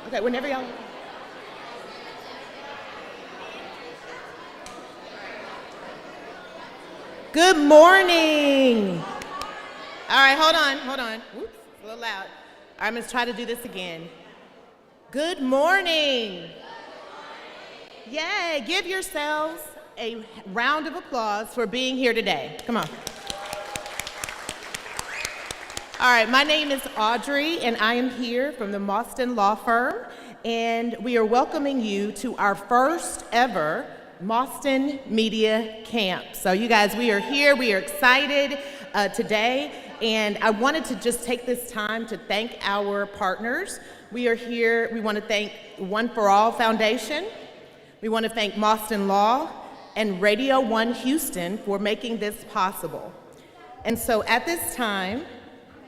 Okay, whenever y'all. Good morning. All right, hold on. Whoops, a little loud. All right, I'm gonna try to do this again. Good morning. Yay, give yourselves a round of applause for being here today. Come on. All right, my name is Audrey, and I am here from the Mostyn Law Firm, and we are welcoming you to our first ever Mostyn Media Camp. So you guys, we are here, we are excited today, and I wanted to just take this time to thank our partners. We are here, we want to thank One for All Foundation, we want to thank Mostyn Law, and Radio 1 Houston for making this possible. And so at this time,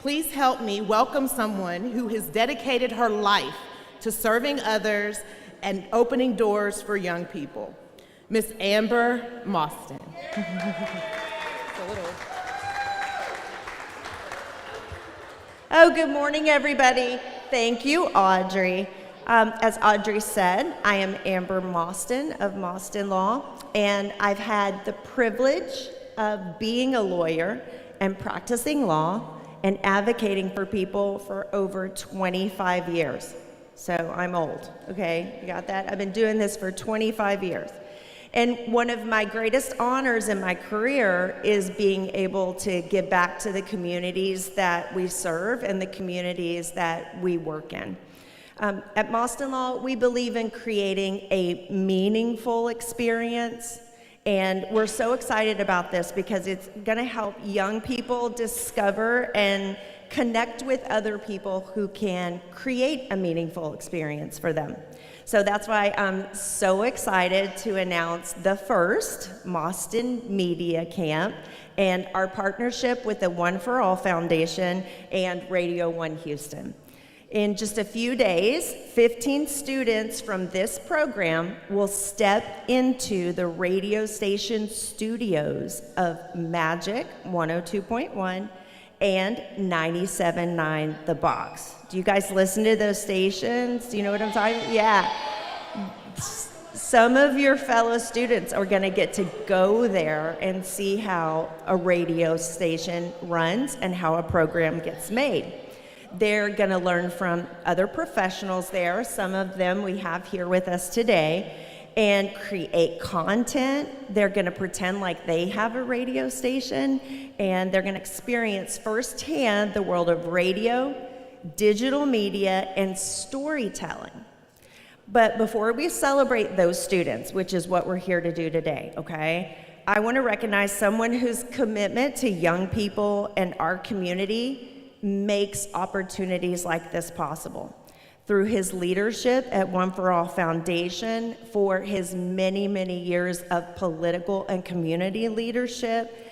please help me welcome someone who has dedicated her life to serving others and opening doors for young people. Miss Amber Mostyn. Oh, good morning, everybody. Thank you, Audrey. As Audrey said, I am Amber Mostyn of Mostyn Law, and I've had the privilege of being a lawyer and practicing law and advocating for people for over 25 years. So I'm old, okay? You got that? I've been doing this for 25 years. And one of my greatest honors in my career is being able to give back to the communities that we serve and the communities that we work in. At Mostyn Law, we believe in creating a meaningful experience. And we're so excited about this because it's gonna help young people discover and connect with other people who can create a meaningful experience for them. So that's why I'm so excited to announce the first Mostyn Media Camp and our partnership with the One for All Foundation and Radio 1 Houston. In just a few days, 15 students from this program will step into the radio station studios of Magic 102.1 and 97.9 The Box. Do you guys listen to those stations? Do you know what I'm talking about? Yeah. Some of your fellow students are going to get to go there and see how a radio station runs and how a program gets made. They're going to learn from other professionals there, some of them we have here with us today, and create content. They're going to pretend like they have a radio station, and they're going to experience firsthand the world of radio, digital media, and storytelling. But before we celebrate those students, which is what we're here to do today, okay, I want to recognize someone whose commitment to young people and our community makes opportunities like this possible. Through his leadership at One for All Foundation, for his many, many years of political and community leadership,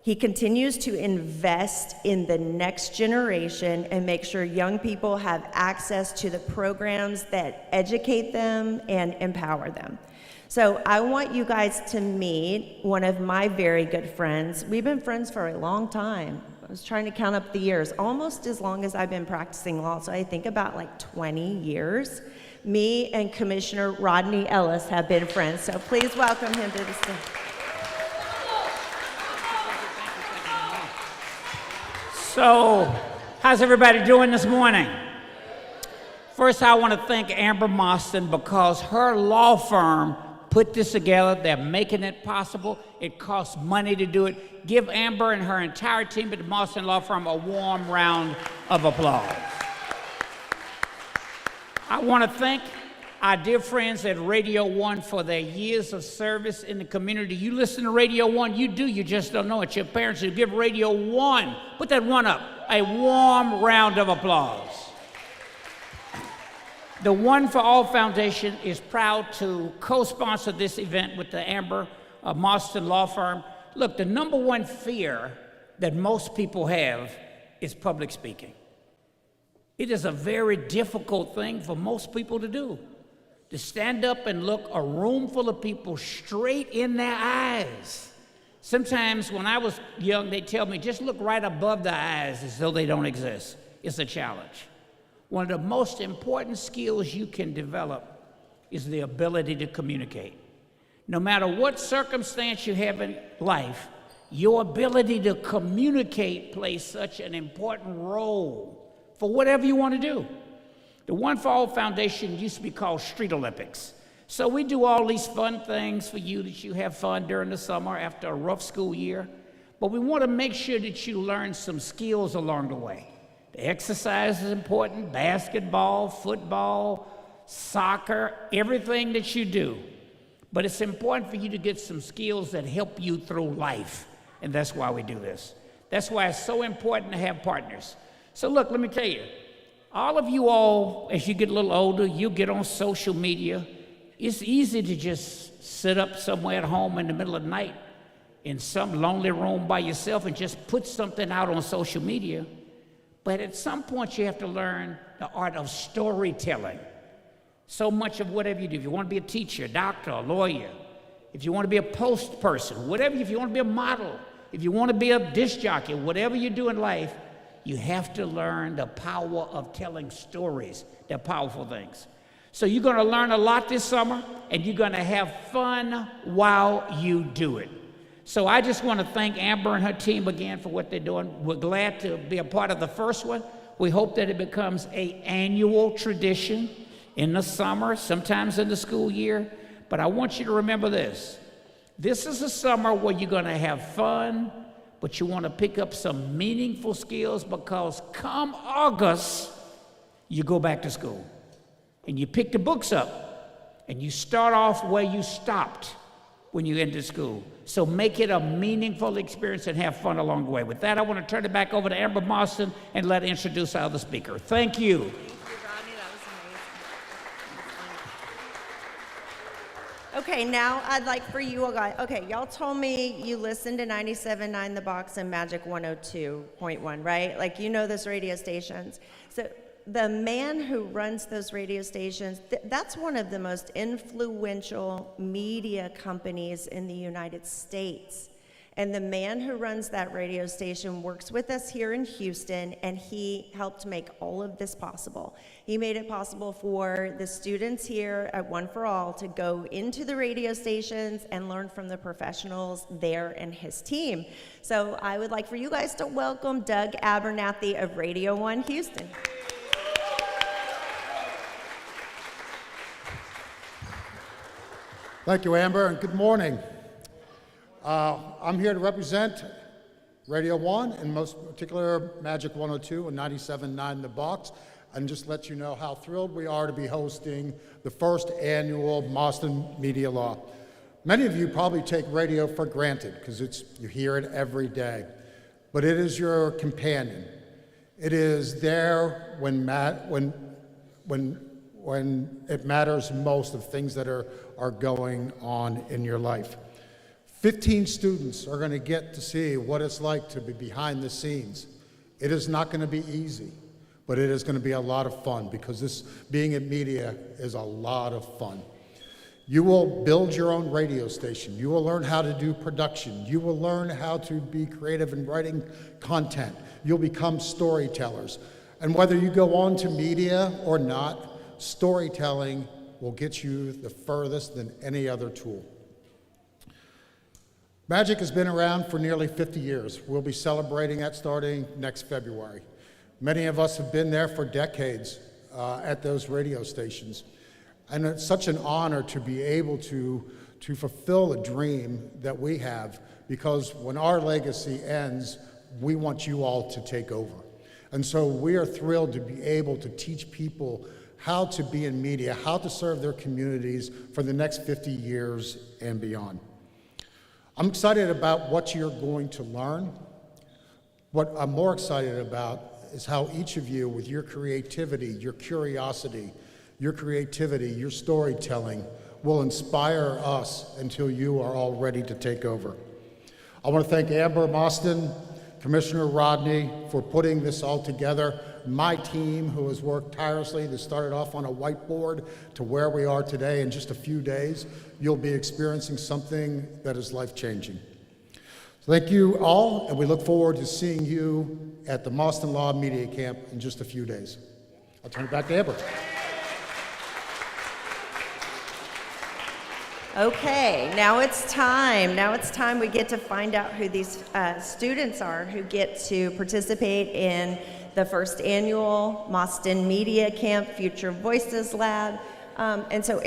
he continues to invest in the next generation and make sure young people have access to the programs that educate them and empower them. So I want you guys to meet one of my very good friends. We've been friends for a long time. I was trying to count up the years, almost as long as I've been practicing law, so I think about like 20 years. Me and Commissioner Rodney Ellis have been friends, so please welcome him to the stage. So, how's everybody doing this morning? First, I want to thank Amber Mostyn because her law firm put this together. They're making it possible. It costs money to do it. Give Amber and her entire team at the Mostyn Law Firm a warm round of applause. I want to thank our dear friends at Radio 1 for their years of service in the community. You listen to Radio 1, you do, you just don't know it. Your parents should give Radio 1, put that one up, a warm round of applause. The One for All Foundation is proud to co-sponsor this event with the Amber Mostyn Law Firm. Look, the number one fear that most people have is public speaking. It is a very difficult thing for most people to do, to stand up and look a room full of people straight in their eyes. Sometimes when I was young, they tell me, just look right above the eyes as though they don't exist. It's a challenge. One of the most important skills you can develop is the ability to communicate. No matter what circumstance you have in life, your ability to communicate plays such an important role for whatever you want to do. The One for All Foundation used to be called Street Olympics. So we do all these fun things for you that you have fun during the summer after a rough school year. But we want to make sure that you learn some skills along the way. The exercise is important, basketball, football, soccer, everything that you do. But it's important for you to get some skills that help you through life. And that's why we do this. That's why it's so important to have partners. So look, let me tell you, all of you all, as you get a little older, you get on social media. It's easy to just sit up somewhere at home in the middle of the night in some lonely room by yourself and just put something out on social media. But at some point, you have to learn the art of storytelling. So much of whatever you do, if you want to be a teacher, doctor, a lawyer, if you want to be a post person, whatever, if you want to be a model, if you want to be a disc jockey, whatever you do in life, you have to learn the power of telling stories. They're powerful things. So you're going to learn a lot this summer, and you're going to have fun while you do it. So I just want to thank Amber and her team again for what they're doing. We're glad to be a part of the first one. We hope that it becomes an annual tradition in the summer, sometimes in the school year. But I want you to remember this. This is a summer where you're going to have fun, but you want to pick up some meaningful skills, because come August, you go back to school. And you pick the books up, and you start off where you stopped when you entered school. So make it a meaningful experience and have fun along the way. With that, I want to turn it back over to Amber Mostyn and let her introduce our other speaker. Thank you. Thank you, Rodney. That was amazing. Okay, now I'd like for you all guys, okay, y'all told me you listened to 97.9 The Box and Magic 102.1, right? Like, you know those radio stations. So the man who runs those radio stations, that's one of the most influential media companies in the United States. And the man who runs that radio station works with us here in Houston, and he helped make all of this possible. He made it possible for the students here at One for All to go into the radio stations and learn from the professionals there and his team. So I would like for you guys to welcome Doug Abernathy of Radio 1 Houston. Thank you, Amber, and good morning. I'm here to represent Radio 1, and most particular Magic 102 and 97.9 The Box, and just let you know how thrilled we are to be hosting the first annual Mostyn Media Law. Many of you probably take radio for granted because you hear it every day, but it is your companion. It is there when it matters most of things that are going on in your life. 15 students are going to get to see what it's like to be behind the scenes. It is not going to be easy, but it is going to be a lot of fun because this being in media is a lot of fun. You will build your own radio station. You will learn how to do production. You will learn how to be creative in writing content. You'll become storytellers. And whether you go on to media or not, storytelling will get you the furthest than any other tool. Magic has been around for nearly 50 years. We'll be celebrating that starting next February. Many of us have been there for decades at those radio stations. And it's such an honor to be able to fulfill a dream that we have, because when our legacy ends, we want you all to take over. And so we are thrilled to be able to teach people how to be in media, how to serve their communities for the next 50 years and beyond. I'm excited about what you're going to learn. What I'm more excited about is how each of you, with your creativity, your curiosity, your storytelling, will inspire us until you are all ready to take over. I want to thank Amber Mostyn, Commissioner Rodney, for putting this all together. My team, who has worked tirelessly to start it off on a whiteboard to where we are today. In just a few days, you'll be experiencing something that is life-changing. So thank you all, and we look forward to seeing you at the Mostyn Law Media Camp in just a few days. I'll turn it back to Amber. Okay, now it's time. We get to find out who these students are who get to participate in the first annual Mostyn Media Camp Future Voices Lab. And so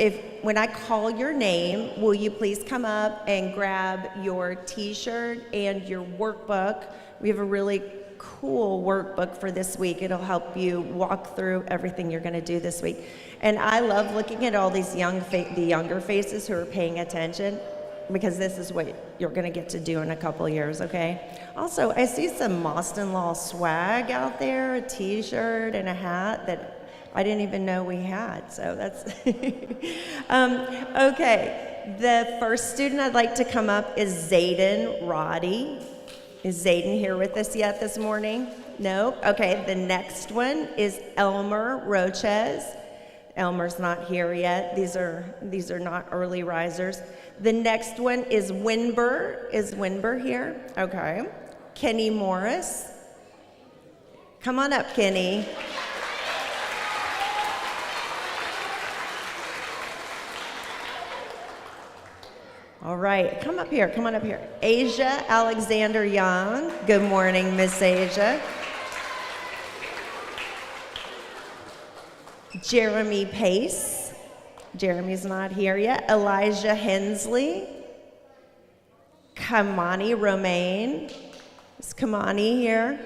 when I call your name, will you please come up and grab your t-shirt and your workbook? We have a really cool workbook for this week. It'll help you walk through everything you're going to do this week. And I love looking at all these the younger faces who are paying attention, because this is what you're going to get to do in a couple years, okay? Also, I see some Mostyn Law swag out there, a t-shirt and a hat that I didn't even know we had, so that's... Okay, the first student I'd like to come up is Zayden Roddy. Is Zayden here with us yet this morning? No? Okay, the next one is Elmer Roches. Elmer's not here yet. These are not early risers. The next one is Winber. Is Winber here? Okay. Kenny Morris. Come on up, Kenny. All right, come up here, come on up here. Asia Alexander Young. Good morning, Miss Asia. Jeremy Pace. Jeremy's not here yet. Elijah Hensley. Kamani Romaine. Is Kamani here?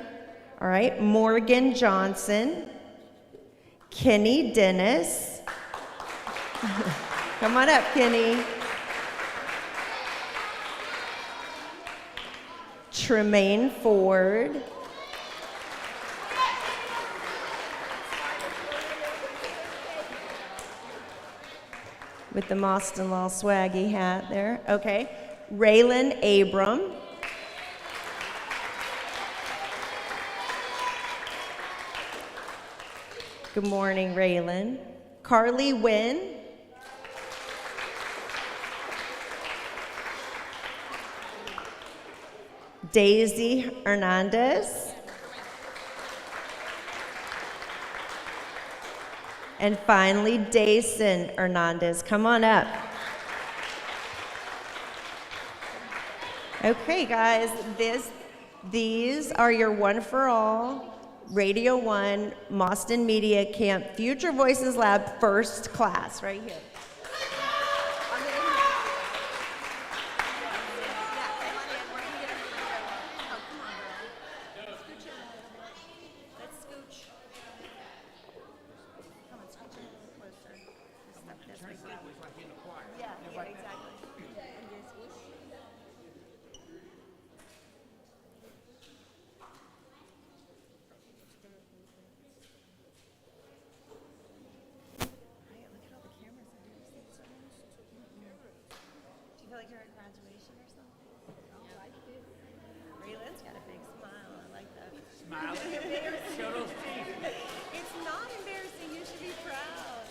All right, Morgan Johnson. Kenny Dennis. Come on up, Kenny. Tremaine Ford. With the Mostyn Law swaggy hat there. Okay. Raylan Abram. Good morning, Raylan. Carly Wynn. Daisy Hernandez. And finally, Dayson Hernandez. Come on up. Okay, guys, these are your One for All Radio 1 Mostyn Media Camp Future Voices Lab first class right here. Smile. Show those teeth. It's not embarrassing. You should be proud.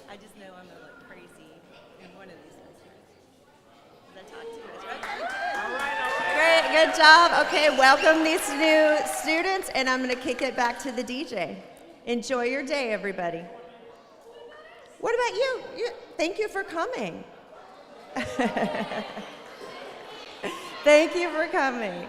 I just know I'm gonna look crazy in one of these pictures. I talked to you. All right. Great, good job. Okay, welcome these new students, and I'm gonna kick it back to the DJ. Enjoy your day, everybody. What about you? Thank you for coming. Thank you for coming.